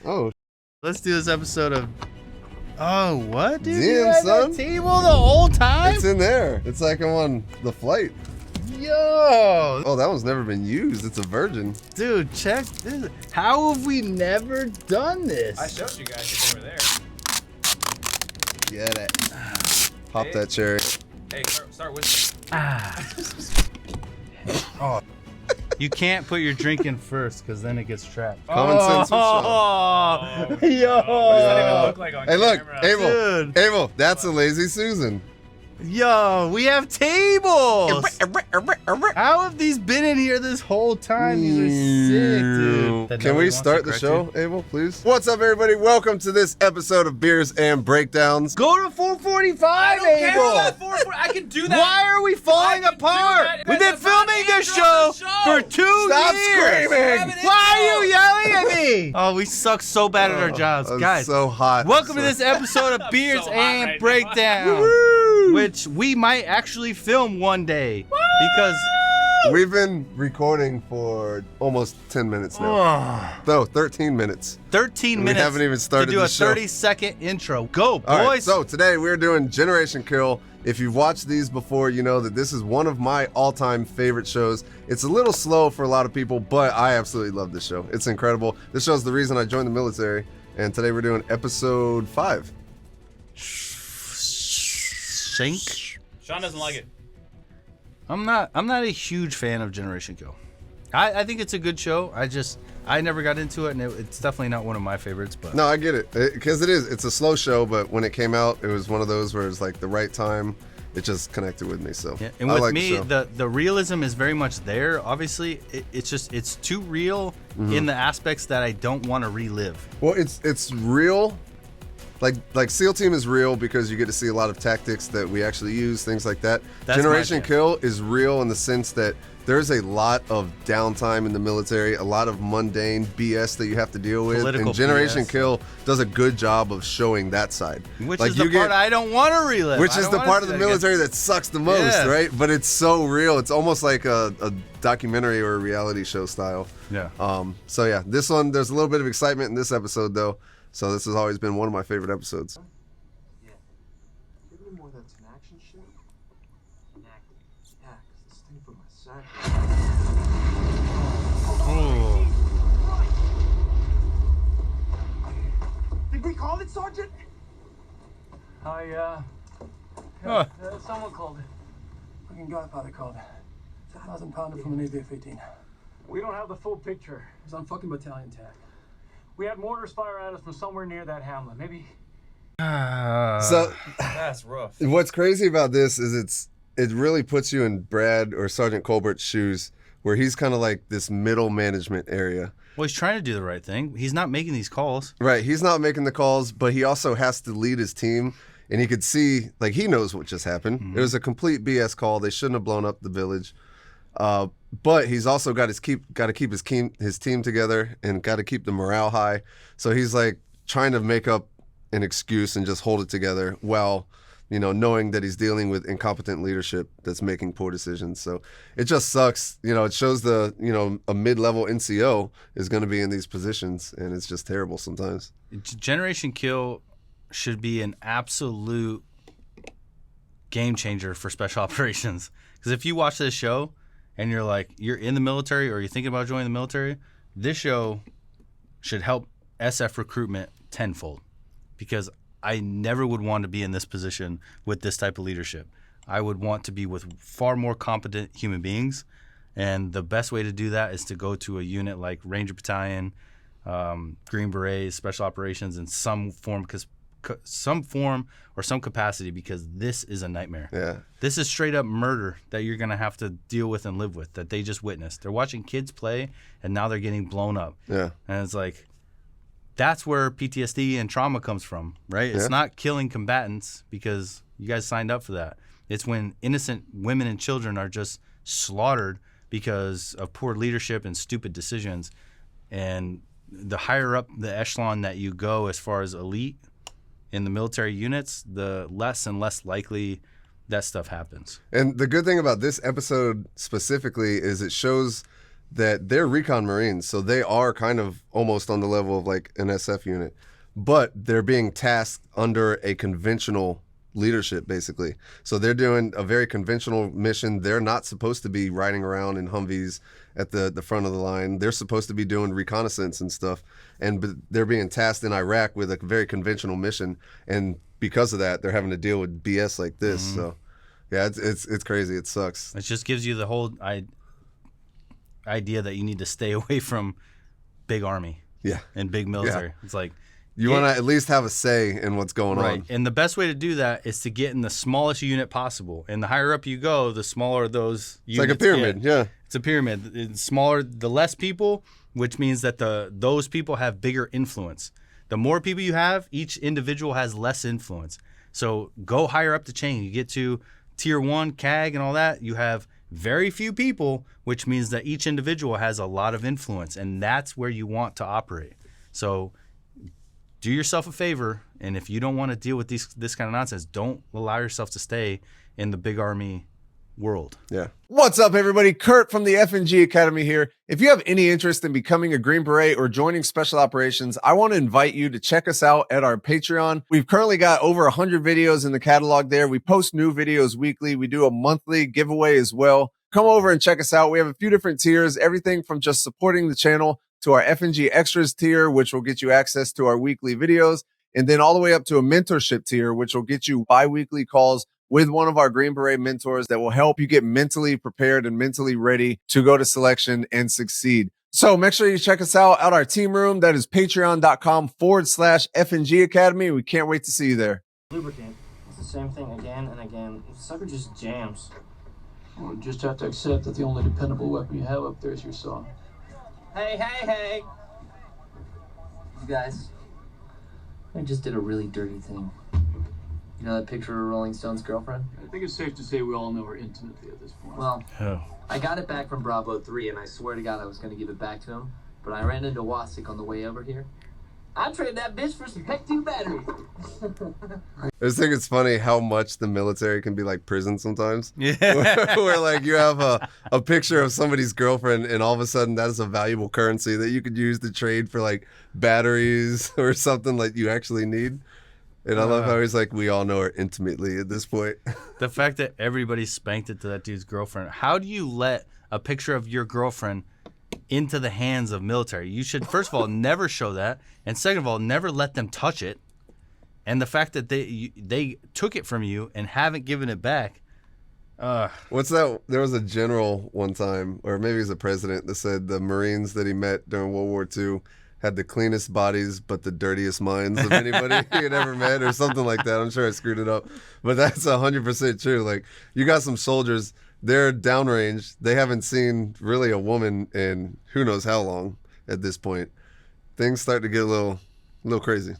Oh. Let's do this episode of... Oh, what, dude? Damn, you had son. that table the whole time? It's in there. It's like I'm on the flight. Yo. Oh, that one's never been used. It's a virgin. Dude, check this. How have we never done this? I showed you guys if they were there. Get it. Pop that cherry. Hey, start with Oh. You can't put your drink in first because then it gets trapped. Common sense with Yo. What does that even look like on Hey, look, camera? Abel. Dude. Abel, that's a lazy Susan. Yo, we have tables. How have these been in here this whole time? These are sick, dude. That Can nobody we wants start to the correct show, you? Abel, please? What's up, everybody? Welcome to this episode of Beers and Breakdowns. Go to 445, I don't care Abel. about 440. I can do that. Why are we falling I can do apart? that. We've been That's not filming the this intro show to the show. for 2 Stop years. screaming. Why are you yelling at me? Oh, we suck so bad at our jobs. I'm Guys, so hot. welcome to this episode of Beers so hot and right now. Breakdown, which we might actually film one day because... We've been recording for almost 10 minutes now. No, 13 minutes. 13 We minutes haven't even started to do the a show. 30-second intro. Go, boys. All right, so today we're doing Generation Kill. If you've watched these before, you know that this is one of my all-time favorite shows. It's a little slow for a lot of people, but I absolutely love this show. It's incredible. This show's the reason I joined the military, and today we're doing episode 5. Sink. Sean doesn't like it. I'm not a huge fan of Generation Kill. I think it's a good show. I never got into it, and it's definitely not one of my favorites. But No, I get it, because it's a slow show, but when it came out, it was one of those where it's like the right time. It just connected with me, so yeah, and I with like me, the show. the realism is very much there. Obviously, it's too real in the aspects that I don't want to relive. Well, it's real. Like SEAL Team is real because you get to see a lot of tactics that we actually use, things like that. That's Generation my jam. Kill is real in the sense that there's a lot of downtime in the military, a lot of mundane BS that you have to deal with, Political and Generation BS. Kill does a good job of showing that side. Which Like, is the you part get- I don't want to relive. Which I is don't the wanna part of see the that again. military that sucks the most, Yeah. right? But it's so real. It's almost like a documentary or a reality show style. Yeah. So yeah, this one, there's a little bit of excitement in this episode though. So this has always been one of my favorite episodes. Give me more of that action shit. Enact. Yeah, 'cause this thing from my sack. Ooh. Did we call it, Sergeant? Someone called it. Fucking Godfather called it. It's a 1,000-pounder from an AVF-18. We don't have the full picture. It was on fucking battalion tag. We had mortars fire at us from somewhere near that hamlet. Maybe. So That's rough. what's crazy about this is it really puts you in Brad or Sergeant Colbert's shoes, where he's kind of like this middle management area. Well, he's trying to do the right thing. He's not making these calls. Right, he's not making the calls, but he also has to lead his team, and he could see, like, he knows what just happened. It was a complete BS call. They shouldn't have blown up the village. But he's also got to keep his team together and got to keep the morale high. So he's like trying to make up an excuse and just hold it together while, you know, knowing that he's dealing with incompetent leadership that's making poor decisions. So it just sucks. You know, it shows a mid-level NCO is going to be in these positions, and it's just terrible sometimes. Generation Kill should be an absolute game changer for special operations. Because if you watch this show and you're in the military or you're thinking about joining the military, this show should help SF recruitment tenfold. Because I never would want to be in this position with this type of leadership. I would want to be with far more competent human beings. And the best way to do that is to go to a unit like Ranger Battalion, Green Berets, Special Operations in some form or some capacity, because this is a nightmare. Yeah. This is straight up murder that you're going to have to deal with and live with, that they just witnessed. They're watching kids play, and now they're getting blown up. Yeah. And it's like, that's where PTSD and trauma comes from, right? It's Yeah. not killing combatants because you guys signed up for that. It's when innocent women and children are just slaughtered because of poor leadership and stupid decisions. And the higher up the echelon that you go as far as elite in the military units, the less and less likely that stuff happens. And the good thing about this episode specifically is it shows that they're recon Marines, so they are kind of almost on the level of like an SF unit, but they're being tasked under a conventional leadership, basically. So they're doing a very conventional mission. They're not supposed to be riding around in Humvees at the front of the line. They're supposed to be doing reconnaissance and stuff, but they're being tasked in Iraq with a very conventional mission, and because of that, they're having to deal with BS like this. So yeah, it's crazy. It sucks. It just gives you the whole idea that you need to stay away from big army and big military. It's like you want to at least have a say in what's going on. And the best way to do that is to get in the smallest unit possible. And the higher up you go, the smaller those units It's like a pyramid, get. It's a pyramid. The smaller, the less people, which means that those people have bigger influence. The more people you have, each individual has less influence. So go higher up the chain. You get to tier 1, CAG and all that, you have very few people, which means that each individual has a lot of influence, and that's where you want to operate. So do yourself a favor, and if you don't want to deal with this kind of nonsense, don't allow yourself to stay in the big army world. Yeah. What's up, everybody? Kurt from the FNG Academy here. If you have any interest in becoming a Green Beret or joining Special Operations, I want to invite you to check us out at our Patreon. We've currently got over 100 videos in the catalog there. We post new videos weekly. We do a monthly giveaway as well. Come over and check us out. We have a few different tiers, everything from just supporting the channel to our FNG Extras tier, which will get you access to our weekly videos, and then all the way up to a mentorship tier, which will get you bi-weekly calls with one of our Green Beret mentors that will help you get mentally prepared and mentally ready to go to selection and succeed. So make sure you check us out at our team room. That is patreon.com/FNG Academy. We can't wait to see you there. Lubricant. It's the same thing again and again. The sucker just jams. Well, you just have to accept that the only dependable weapon you have up there is your saw. Hey. You guys, I just did a really dirty thing. You know that picture of Rolling Stone's girlfriend? I think it's safe to say we all know her intimately at this point. Well, I got it back from Bravo 3, and I swear to God I was going to give it back to him, but I ran into Wasik on the way over here. I'd trade that bitch for some Pec 2 batteries. I just think it's funny how much the military can be like prison sometimes. Yeah. where like you have a picture of somebody's girlfriend, and all of a sudden that is a valuable currency that you could use to trade for like batteries or something like you actually need. And I love how he's like, we all know her intimately at this point. The fact that everybody spanked it to that dude's girlfriend. How do you let a picture of your girlfriend into the hands of military? You should, first of all, never show that. And second of all, never let them touch it. And the fact that they took it from you and haven't given it back. What's that? There was a general one time, or maybe it was a president, that said the Marines that he met during World War II had the cleanest bodies but the dirtiest minds of anybody he had ever met, or something like that. I'm sure I screwed it up, but that's 100% true. Like, you got some soldiers, they're downrange, they haven't seen really a woman in who knows how long at this point. Things start to get a little crazy.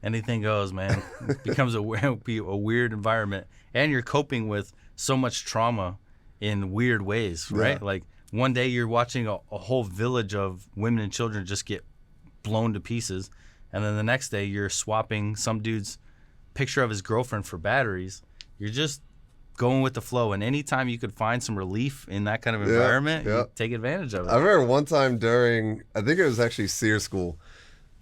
Anything goes, man. It becomes a weird environment, and you're coping with so much trauma in weird ways, right? Yeah. Like, one day you're watching a whole village of women and children just get blown to pieces, and then the next day you're swapping some dude's picture of his girlfriend for batteries. You're just going with the flow, and anytime you could find some relief in that kind of environment, you take advantage of it. I remember one time during, I think it was actually SEER school.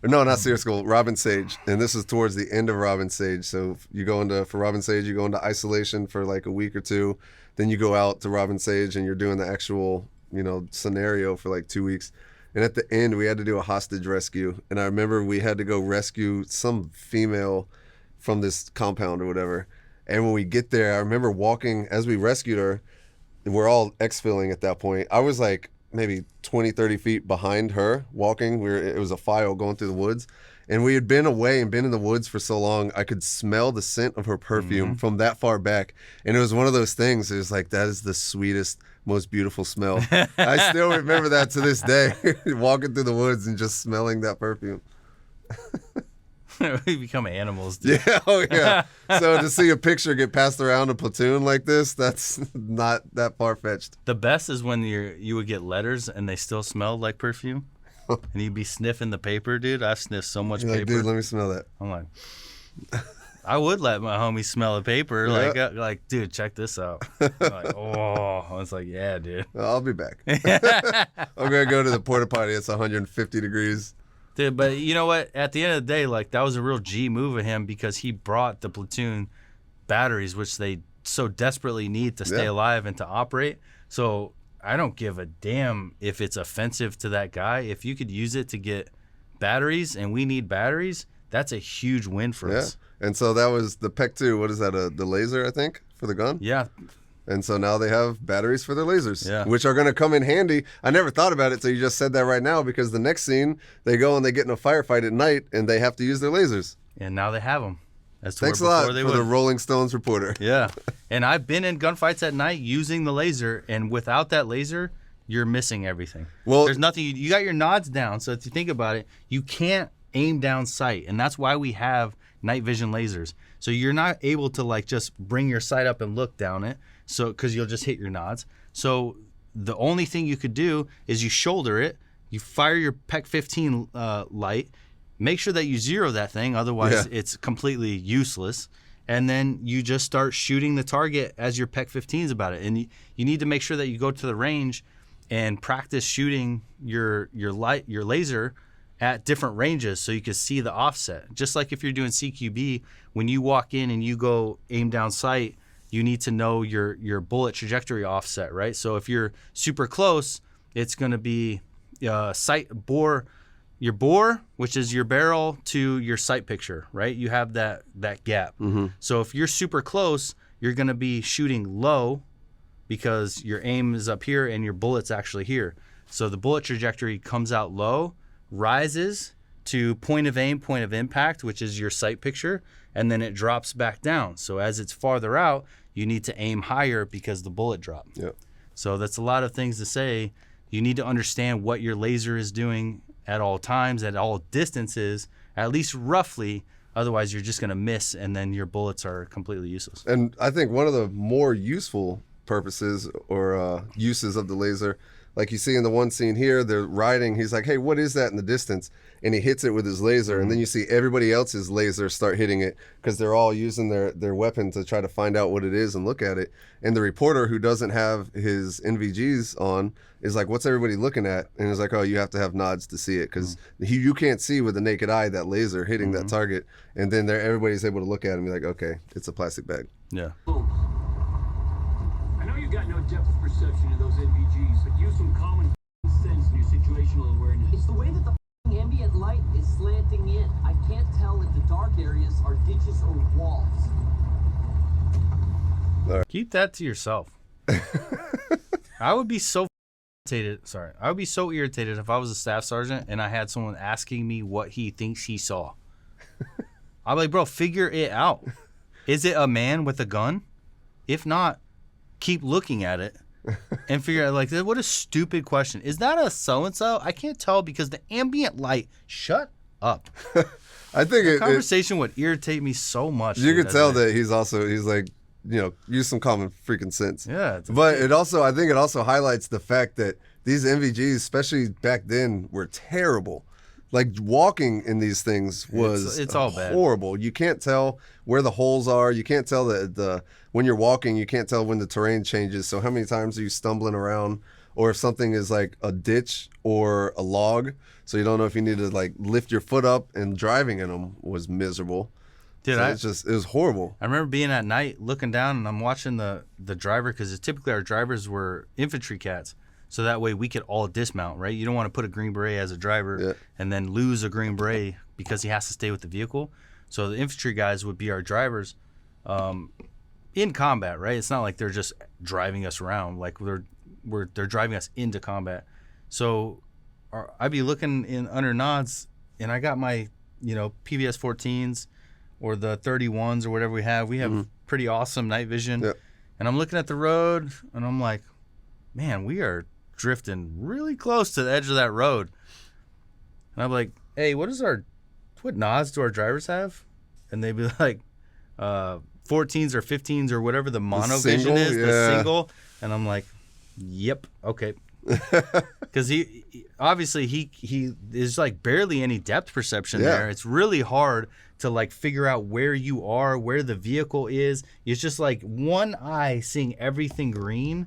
No, not SEER school, Robin Sage. And this is towards the end of Robin Sage. So you go for Robin Sage, you go into isolation for like a week or two. Then you go out to Robin Sage and you're doing the actual, scenario for like 2 weeks. And at the end, we had to do a hostage rescue. And I remember we had to go rescue some female from this compound or whatever. And when we get there, I remember walking, as we rescued her, we're all exfilling at that point. I was like maybe 20, 30 feet behind her walking. It was a file going through the woods. And we had been away and been in the woods for so long, I could smell the scent of her perfume from that far back. And it was one of those things, it was like, that is the sweetest, most beautiful smell. I still remember that to this day, walking through the woods and just smelling that perfume. We become animals, dude. Yeah, oh yeah. So to see a picture get passed around a platoon like this, that's not that far-fetched. The best is when you would get letters and they still smelled like perfume. And you'd be sniffing the paper, dude. I've sniffed so much You're paper. like, dude, let me smell that. I'm like, I would let my homie smell the paper. Like, dude, check this out. I'm like, oh, I was like, yeah, dude. I'll be back. I'm gonna go to the porta potty. It's 150 degrees. Dude, but you know what? At the end of the day, like that was a real G move of him because he brought the platoon batteries, which they so desperately need to stay alive and to operate. So I don't give a damn if it's offensive to that guy. If you could use it to get batteries, and we need batteries, that's a huge win for us. And so that was the PEC 2. What is that? The laser, I think, for the gun. Yeah. And so now they have batteries for their lasers, Yeah. which are going to come in handy. I never thought about it, so you just said that right now, because the next scene, they go and they get in a firefight at night, and they have to use their lasers. And now they have them. Thanks a lot for the Rolling Stones reporter. Yeah. And I've been in gunfights at night using the laser, and without that laser, you're missing everything. Well, there's nothing. You got your nods down, so if you think about it, you can't aim down sight, and that's why we have night vision lasers. So you're not able to like just bring your sight up and look down it, so because you'll just hit your nods. So the only thing you could do is you shoulder it, you fire your PEC 15 light, make sure that you zero that thing, otherwise it's completely useless. And then you just start shooting the target as your PEC 15 is about it. And you need to make sure that you go to the range and practice shooting your laser at different ranges so you can see the offset. Just like if you're doing CQB, when you walk in and you go aim down sight, you need to know your bullet trajectory offset, right? So if you're super close, it's going to be sight bore, your bore, which is your barrel, to your sight picture, right? You have that gap. Mm-hmm. So if you're super close, you're going to be shooting low because your aim is up here and your bullet's actually here. So the bullet trajectory comes out low, rises to point of aim, point of impact, which is your sight picture, and then it drops back down. So as it's farther out, you need to aim higher because the bullet dropped. Yep. So that's a lot of things to say. You need to understand what your laser is doing at all times, at all distances, at least roughly. Otherwise, you're just going to miss, and then your bullets are completely useless. And I think one of the more useful purposes or uses of the laser, like you see in the one scene here, they're riding. He's like, hey, what is that in the distance? And he hits it with his laser. And then you see everybody else's laser start hitting it because they're all using their weapon to try to find out what it is and look at it. And the reporter, who doesn't have his NVGs on, is like, what's everybody looking at? And he's like, oh, you have to have nods to see it because you can't see with the naked eye that laser hitting that target. And then everybody's able to look at it and be like, okay, it's a plastic bag. Yeah. I know you got no depth of perception of those NVGs, but use some common sense in your situational awareness. It's the way that the ambient light is slanting in. I can't tell if the dark areas are ditches or walls. Keep that to yourself. I would be so irritated. Sorry. I would be so irritated if I was a staff sergeant and I had someone asking me what he thinks he saw. I'm like, bro, figure it out. Is it a man with a gun? If not, keep looking at it and figure out, like, what a stupid question. Is that a so-and-so? I can't tell because the ambient light, shut up. I think The conversation would irritate me so much. You dude, could tell that he's like, use some common freaking sense. Yeah. But I think it also highlights the fact that these NVGs, especially back then, were terrible. Like walking in these things was it's all bad. Horrible. You can't tell where the holes are. You can't tell when you're walking, you can't tell when the terrain changes. So how many times are you stumbling around, or if something is like a ditch or a log, so you don't know if you need to like lift your foot up, and driving in them was miserable. Dude, So it was horrible. I remember being at night looking down and I'm watching the driver, because typically our drivers were infantry cats. So that way we could all dismount, right? You don't want to put a Green Beret as a driver and then lose a Green Beret because he has to stay with the vehicle. So the infantry guys would be our drivers in combat, right? It's not like they're just driving us around. Like they're driving us into combat. So I'd be looking in under nods, and I got my PVS 14s or the 31s or whatever we have. We have pretty awesome night vision. And I'm looking at the road, and I'm like, man, we are drifting really close to the edge of that road. And I'm like, hey, what nods do our drivers have? And they'd be like 14s or 15s or whatever the mono vision is, the single. And I'm like, yep, okay, Because he obviously he there's like barely any depth perception Yeah. there. It's really hard to like figure out where you are, where the vehicle is. It's just like one eye seeing everything green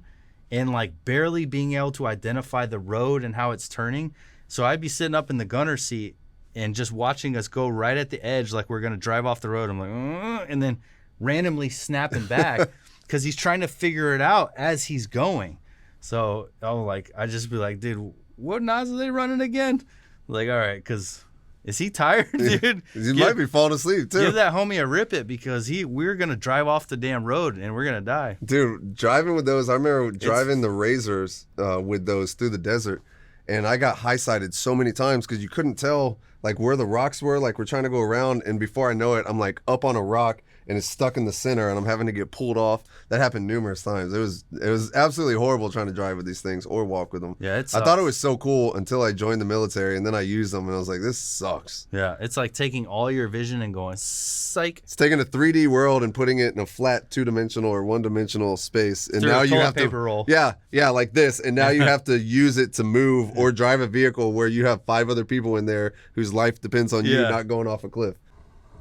and like barely being able to identify the road and how it's turning. So I'd be sitting up in the gunner seat and just watching us go right at the edge like we're going to drive off the road. I'm like, and then randomly snapping back because he's trying to figure it out as he's going. So I just be like, dude, what knots are they running again? Like, all right, because is he tired, dude? He might be falling asleep too. Give that homie a rip it because we're going to drive off the damn road and we're going to die. Dude, driving with those, I remember driving the Razors with those through the desert, and I got high-sided so many times because you couldn't tell like where the rocks were. Like we're trying to go around, and before I know it, I'm like up on a rock and it's stuck in the center, and I'm having to get pulled off. That happened numerous times. It was absolutely horrible trying to drive with these things or walk with them. Yeah, I thought it was so cool until I joined the military, and then I used them, and I was like, this sucks. Yeah, it's like taking all your vision and going, psych. It's taking a 3D world and putting it in a flat 2-dimensional or 1-dimensional space, and Through now a you toilet have to paper roll. yeah, like this, and now you have to use it to move or drive a vehicle where you have 5 other people in there whose life depends on you Yeah. not going off a cliff.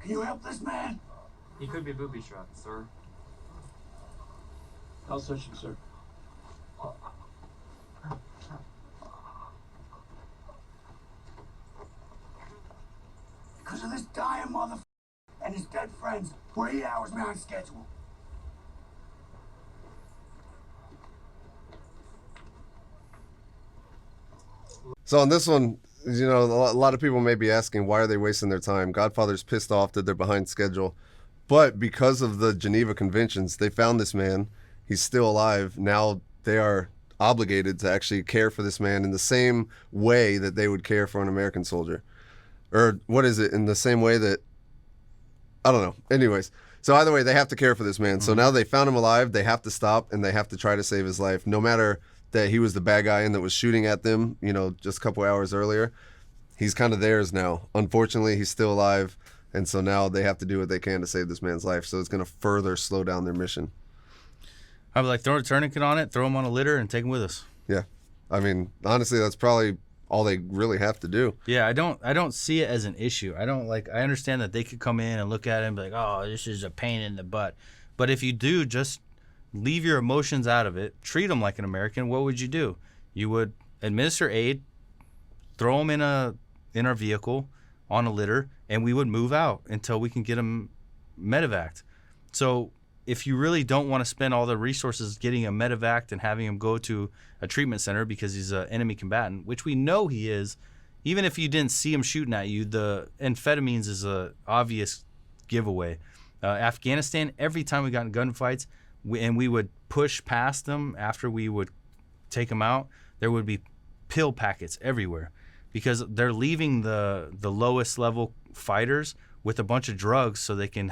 Can you help this man? He could be booby-trapped, sir. I'll search him, sir. Because of this dying motherfucker and his dead friends, we're 8 hours behind schedule. So on this one, you know, a lot of people may be asking, why are they wasting their time? Godfather's pissed off that they're behind schedule. But because of the Geneva Conventions, they found this man. He's still alive. Now they are obligated to actually care for this man in the same way that they would care for an American soldier. Or what is it? In the same way that, I don't know. Anyways, so either way, they have to care for this man. So now they found him alive. They have to stop, and they have to try to save his life, no matter that he was the bad guy and that was shooting at them, you know, just a couple hours earlier. He's kind of theirs now. Unfortunately, he's still alive, and so now they have to do what they can to save this man's life. So it's going to further slow down their mission. I'd be like, throw a tourniquet on it, throw him on a litter, and take him with us. Yeah. I mean, honestly, that's probably all they really have to do. Yeah, I don't see it as an issue. I understand that they could come in and look at it and be like, oh, this is a pain in the butt. But if you do, just leave your emotions out of it. Treat them like an American. What would you do? You would administer aid, throw them in our vehicle on a litter, and we would move out until we can get them medevaced. So if you really don't want to spend all the resources getting him medevaced and having him go to a treatment center because he's an enemy combatant, which we know he is, even if you didn't see him shooting at you, the amphetamines is a obvious giveaway. Afghanistan, every time we got in gunfights, we would push past them after we would take them out, there would be pill packets everywhere because they're leaving the lowest level fighters with a bunch of drugs so they can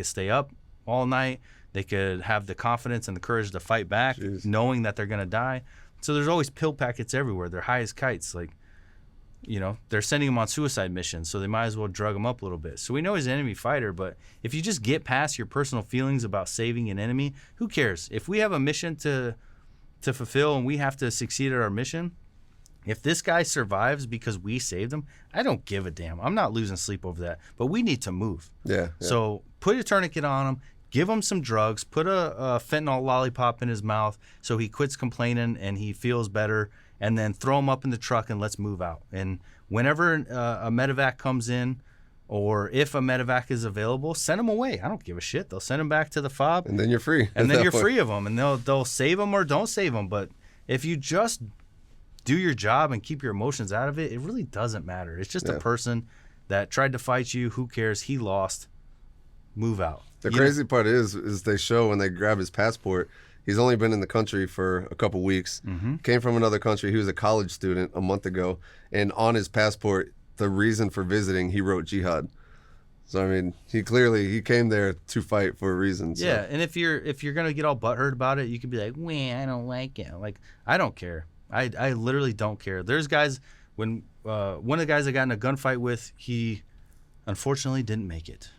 stay up all night. They could have the confidence and the courage to fight back, knowing that they're going to die. So there's always pill packets everywhere. They're high as kites. Like, you know, they're sending him on suicide missions, so they might as well drug him up a little bit. So we know he's an enemy fighter, but if you just get past your personal feelings about saving an enemy, who cares? If we have a mission to fulfill and we have to succeed at our mission, if this guy survives because we saved him, I don't give a damn. I'm not losing sleep over that. But we need to move. Yeah. So put a tourniquet on him, give him some drugs, put a fentanyl lollipop in his mouth so he quits complaining and he feels better, and then throw him up in the truck and let's move out. And whenever a medevac comes in, or if a medevac is available, send them away. I don't give a shit. They'll send them back to the FOB. And then you're free. And then you're free of them. And they'll save them or don't save them. But if you just do your job and keep your emotions out of it, it really doesn't matter. It's just a person that tried to fight you. Who cares? He lost. Move out. The crazy part is they show when they grab his passport, he's only been in the country for a couple weeks. Mm-hmm. Came from another country. He was a college student a month ago. And on his passport, the reason for visiting, he wrote jihad. So, I mean, he came there to fight for a reason. So. Yeah, and if you're going to get all butthurt about it, you could be like, I don't like it. Like, I don't care. I literally don't care. There's guys, when one of the guys I got in a gunfight with, he unfortunately didn't make it.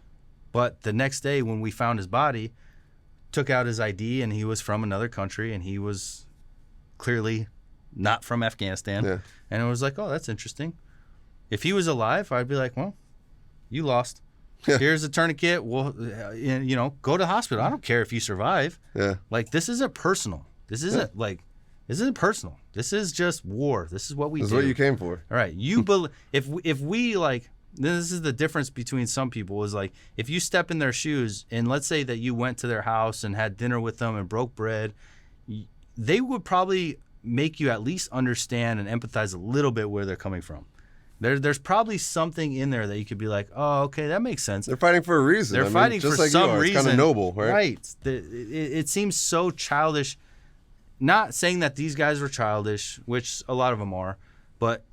But the next day when we found his body, took out his ID, and he was from another country, and he was clearly not from Afghanistan. Yeah. And it was like, oh, that's interesting. If he was alive, I'd be like, well, you lost. Yeah. Here's a tourniquet. Well, you know, go to the hospital. I don't care if you survive. Yeah. Like, this isn't personal. This isn't this isn't personal. This is just war. This is what we do. This is what you came for. All right. You if we like, this is the difference between some people is like, if you step in their shoes and let's say that you went to their house and had dinner with them and broke bread, they would probably make you at least understand and empathize a little bit where they're coming from. There's probably something in there that you could be like, oh, okay, that makes sense. They're fighting for a reason. They're fighting just for like some you are. reason. It's kind of noble, right? Right. It seems so childish. Not saying that these guys were childish, which a lot of them are, but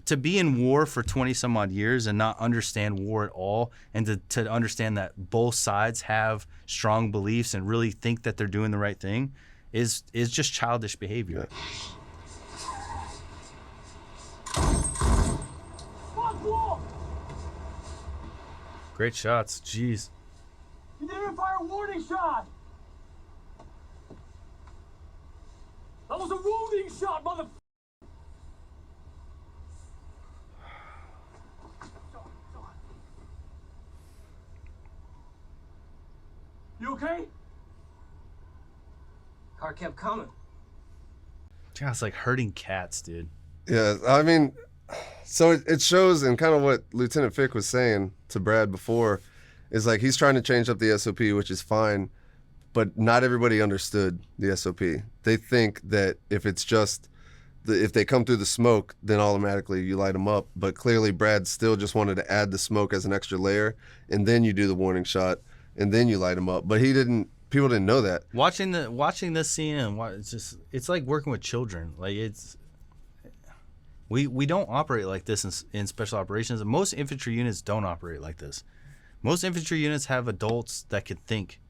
to be in war for 20 some odd years and not understand war at all, and to understand that both sides have strong beliefs and really think that they're doing the right thing is just childish behavior. Yeah. Great shots. Jeez. You didn't fire a warning shot! That was a wounding shot, mother... You okay? Car kept coming. Yeah, it's like herding cats, dude. Yeah, I mean, so it shows, and kind of what Lieutenant Fick was saying to Brad before, is like he's trying to change up the SOP, which is fine, but not everybody understood the SOP. They think that if it's just, if they come through the smoke, then automatically you light them up. But clearly Brad still just wanted to add the smoke as an extra layer, and then you do the warning shot, and then you light them up. But people didn't know that. Watching this scene and it's like working with children. Like we don't operate like this in special operations. Most infantry units don't operate like this. Most infantry units have adults that could think,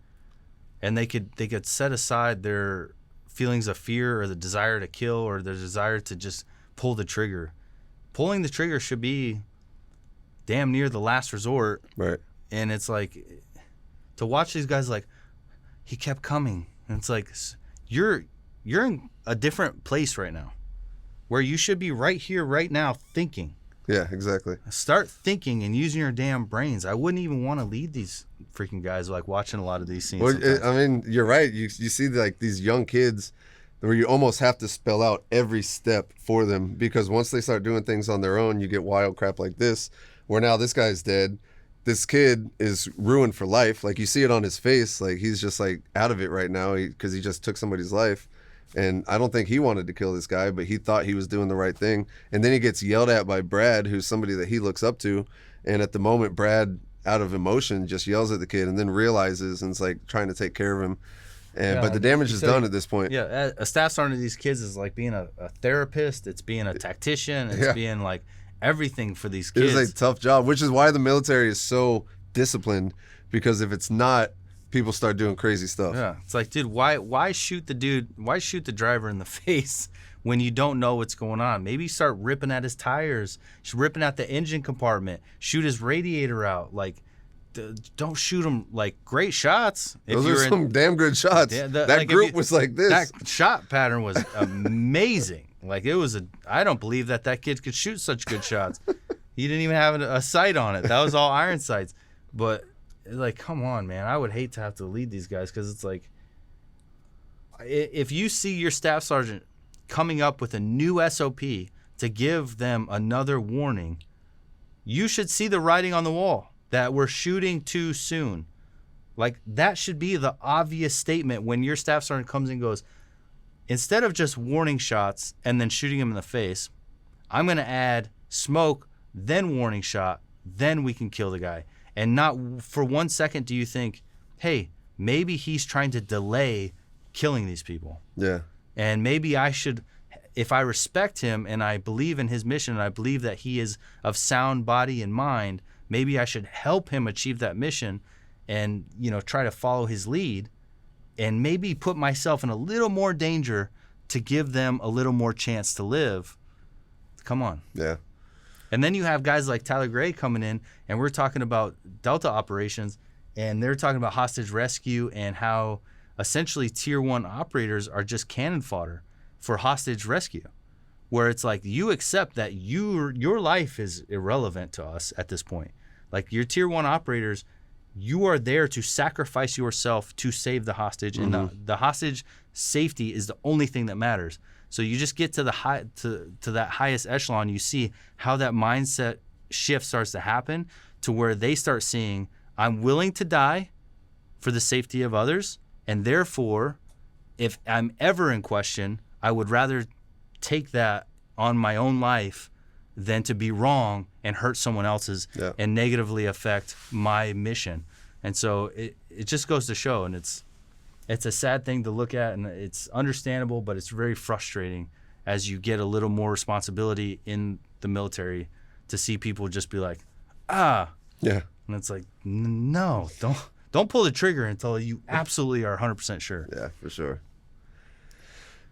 and they could set aside their feelings of fear or the desire to kill or the desire to just pull the trigger. Pulling the trigger should be damn near the last resort. Right. And it's like to watch these guys like he kept coming, and it's like you're in a different place right now, where you should be right here, right now, thinking. Yeah, exactly. Start thinking and using your damn brains. I wouldn't even want to lead these freaking guys like watching a lot of these scenes. Well, I mean, you're right. You see like these young kids where you almost have to spell out every step for them, because once they start doing things on their own, you get wild crap like this, where now this guy's dead. This kid is ruined for life. Like you see it on his face. Like he's just like out of it right now because he just took somebody's life. And I don't think he wanted to kill this guy, but he thought he was doing the right thing. And then he gets yelled at by Brad, who's somebody that he looks up to. And at the moment, Brad, out of emotion, just yells at the kid and then realizes and is like trying to take care of him. And but the damage is done at this point. Yeah, a staff sergeant of these kids is like being a therapist. It's being a tactician. It's being like everything for these kids. It is a tough job, which is why the military is so disciplined, because if it's not, people start doing crazy stuff. Yeah, it's like, dude, why shoot the dude? Why shoot the driver in the face when you don't know what's going on? Maybe start ripping at his tires, ripping at the engine compartment, shoot his radiator out. Like, don't shoot him. Like, great shots. Those are some damn good shots. Yeah, that group was like this. That shot pattern was amazing. Like, it was I don't believe that kid could shoot such good shots. He didn't even have a sight on it. That was all iron sights. But like, come on, man. I would hate to have to lead these guys, because it's like, if you see your staff sergeant coming up with a new SOP to give them another warning, you should see the writing on the wall that we're shooting too soon. Like, that should be the obvious statement when your staff sergeant comes and goes, instead of just warning shots and then shooting him in the face, I'm going to add smoke, then warning shot, then we can kill the guy. And not for 1 second do you think, hey, maybe he's trying to delay killing these people. Yeah. And maybe I should, if I respect him and I believe in his mission and I believe that he is of sound body and mind, maybe I should help him achieve that mission and, try to follow his lead and maybe put myself in a little more danger to give them a little more chance to live. Come on. Yeah. And then you have guys like Tyler Gray coming in, and we're talking about Delta operations, and they're talking about hostage rescue and how essentially Tier 1 operators are just cannon fodder. for hostage rescue, where it's like you accept that your life is irrelevant to us at this point. Like your tier 1 operators, you are there to sacrifice yourself to save the hostage, and the hostage safety is the only thing that matters. So you just get to the to that highest echelon. You see how that mindset shift starts to happen to where they start seeing, I'm willing to die for the safety of others, and therefore, if I'm ever in question, I would rather take that on my own life than to be wrong and hurt someone else's and negatively affect my mission. And so it just goes to show, and it's a sad thing to look at, and it's understandable, but it's very frustrating as you get a little more responsibility in the military to see people just be like, and it's like, no, don't pull the trigger until you absolutely are 100% sure. Yeah, for sure.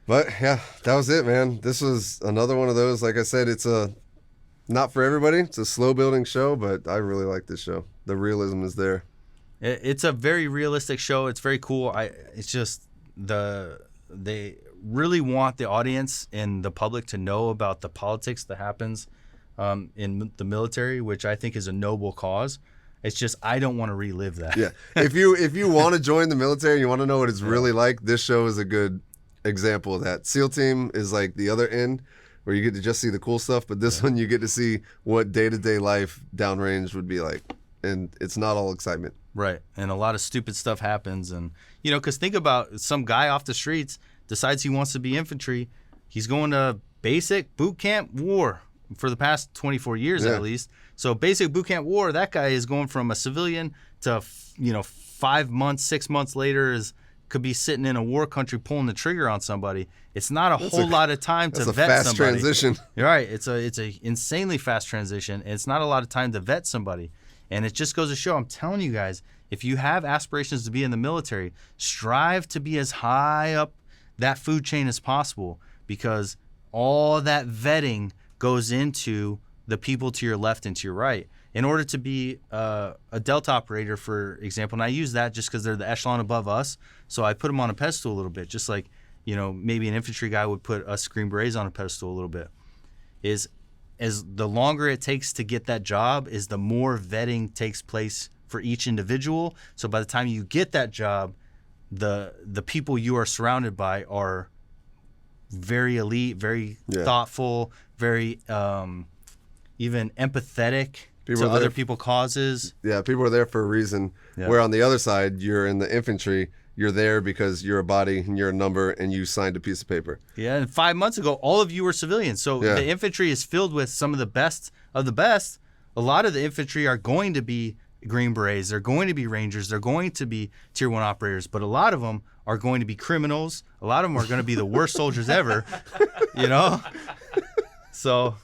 But yeah, that was it, man. This was another one of those. Like I said, it's not for everybody. It's a slow building show, but I really like this show. The realism is there. It's a very realistic show. It's very cool. It's just they really want the audience and the public to know about the politics that happens in the military, which I think is a noble cause. It's just I don't want to relive that. Yeah. If you want to join the military and you want to know what it's really like, this show is a good example of that. SEAL Team is like the other end, where you get to just see the cool stuff, but this one you get to see what day-to-day life downrange would be like, and it's not all excitement. Right, and a lot of stupid stuff happens, and because think about some guy off the streets decides he wants to be infantry. He's going to basic boot camp war for the past 24 years at least. So basic boot camp war, that guy is going from a civilian to 5 months, 6 months later could be sitting in a war country pulling the trigger on somebody. It's not a whole lot of time to vet somebody. That's a fast transition. You're right. It's a insanely fast transition, and it's not a lot of time to vet somebody. And it just goes to show, I'm telling you guys, if you have aspirations to be in the military, strive to be as high up that food chain as possible, because all that vetting goes into the people to your left and to your right. In order to be a Delta operator, for example, and I use that just because they're the echelon above us, so I put them on a pedestal a little bit, just like maybe an infantry guy would put us Green Berets on a pedestal a little bit. Is as the longer it takes to get that job, is the more vetting takes place for each individual. So by the time you get that job, the people you are surrounded by are very elite, very thoughtful, very even empathetic to other people's causes. Yeah, people are there for a reason. Yeah. Where on the other side, you're in the infantry, you're there because you're a body and you're a number and you signed a piece of paper. Yeah, and 5 months ago, all of you were civilians. So the infantry is filled with some of the best of the best. A lot of the infantry are going to be Green Berets. They're going to be Rangers. They're going to be Tier 1 operators. But a lot of them are going to be criminals. A lot of them are going to be the worst soldiers ever, So...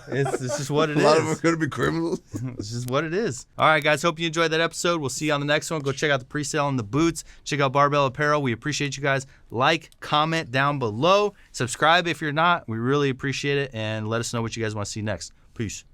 this is what it is. A lot of them are going to be criminals. This is what it is. All right, guys. Hope you enjoyed that episode. We'll see you on the next one. Go check out the pre-sale on the boots. Check out Barbell Apparel. We appreciate you guys. Like, comment down below. Subscribe if you're not. We really appreciate it. And let us know what you guys want to see next. Peace.